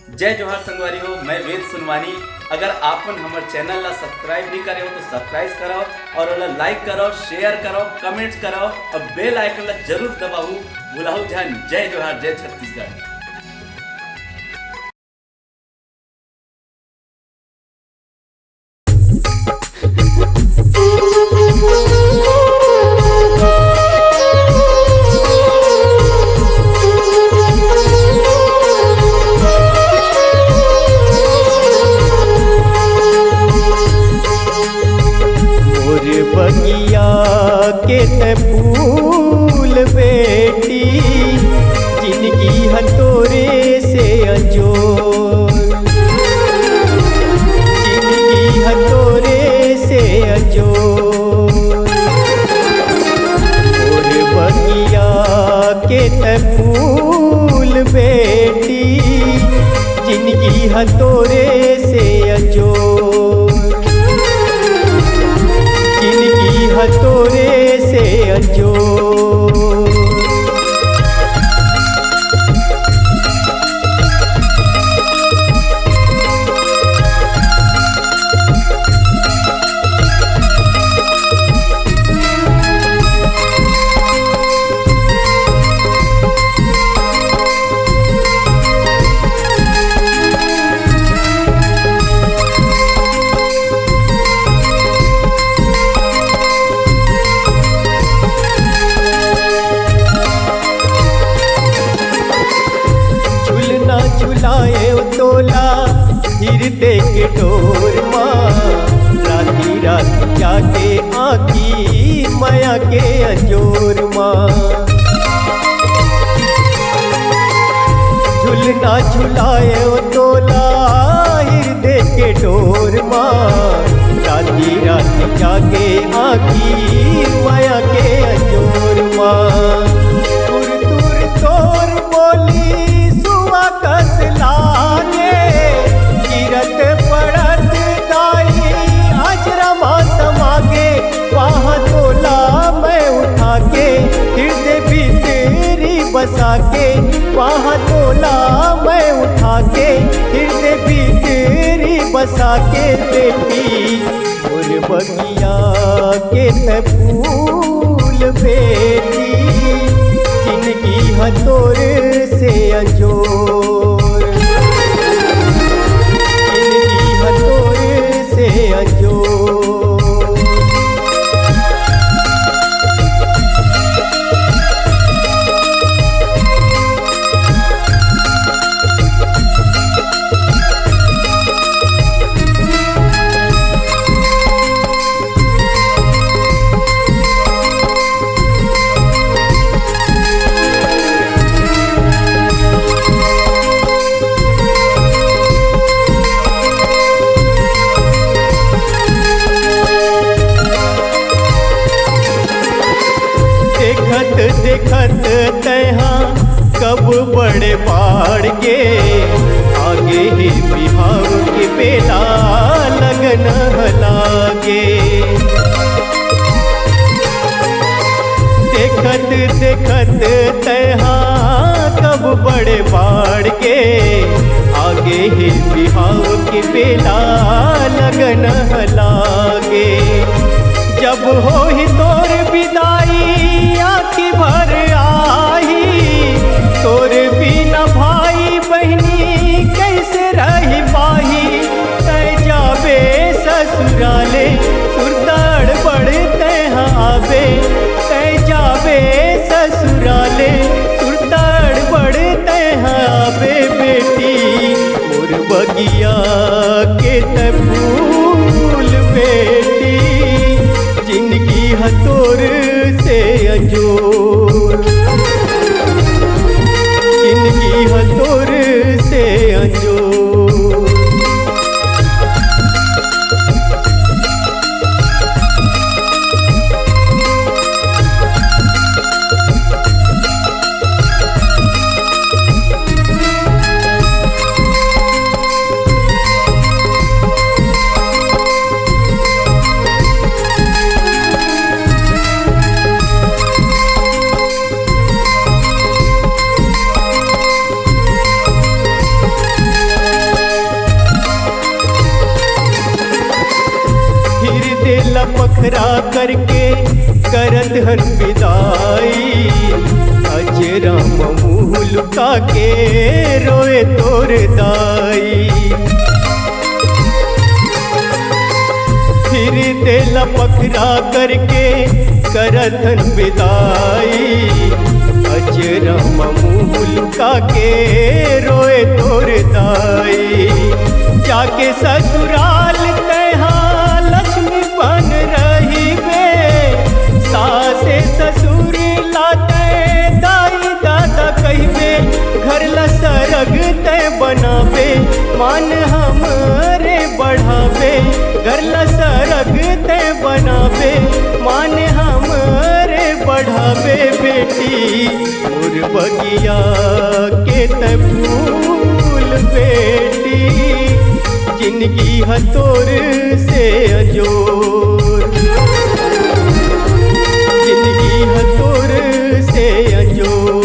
जय जोहार संगवारी हो, मैं वेद सुनवानी। अगर आपन हमर चैनल ला सब्सक्राइब नहीं करे हो तो सब्सक्राइब करो और ओला लाइक करो, शेयर करो, कमेंट्स करो और बेल आइकन ला जरूर दबाओ। भुलाओ जान। जय जोहार, जय छत्तीसगढ़। बगिया के ते फूल बेटी जिनकी हथोरे से अजोर, जिनकी हथोरे से अजोर। और बगिया के ते फूल बेटी जिनकी हथोरे से अजोर, जिनकी हथोरे से अजोर। झुलाए तोला हिरदे के डोर माँ, राती रात जाके आकी माया के अंजोर माँ। झुलना झुलाए तोला हिरदे के डोर माँ, राती रात जाके आकी माया के अंजोर माँ। तुर तुर तोर बोली कस लागे गिरत पड़त दाई अजरमा समागे, वहाँ तोला मैं उठा के हृदय भीतरी बसा के, वहाँ तोला मैं उठा के हृदय भीतरी बसा के। बेटी और बगिया के ते फूल बेटी जिनकी हथोर से अजोर, जिनकी हथोर से अजोर। देखत तहाँ कब बड़े बाढ़ के आगे ही बिहाव के बेला लगन लागे। देखत देखत तहाँ कब बड़े बाढ़ के आगे ही बिहाव के बेला लगन लागे। जब हो ही तोर विदाई आखी भर आई, तोर बिना भाई बहनी कैसे रही पाही। तय जाबे ससुराले सुरताड़ बड़े तहाँ आवे, तय जाबे ससुराले सुरताड़ बड़े तहाँ आवे। बेटी मोर बगिया के ते फूल बेटी जिनकी हथोर से अजोर, जिनकी हथोर से अजोर। पखरा करके करत हन विदाई, अजरा मुँह लुका के रोए तोर दाई। फिर देला पखरा करके करत हन विदाई, अजरा मुँह लुका के रोए तोर दाई। जाके ससुराल तैहा लक्ष्मी बन रही बे, सासे ससुर लाते दाई दादा कहिबे, घर ला सरग तय बनावे मान हमरे बढ़ावे, घर ला सरग तय बनावे मान हमरे बढ़ावे। बेटी और बगिया के तय फूल बेटी, जिंदगी हतोर से अजोर, जिंदगी हतोर से अजोर।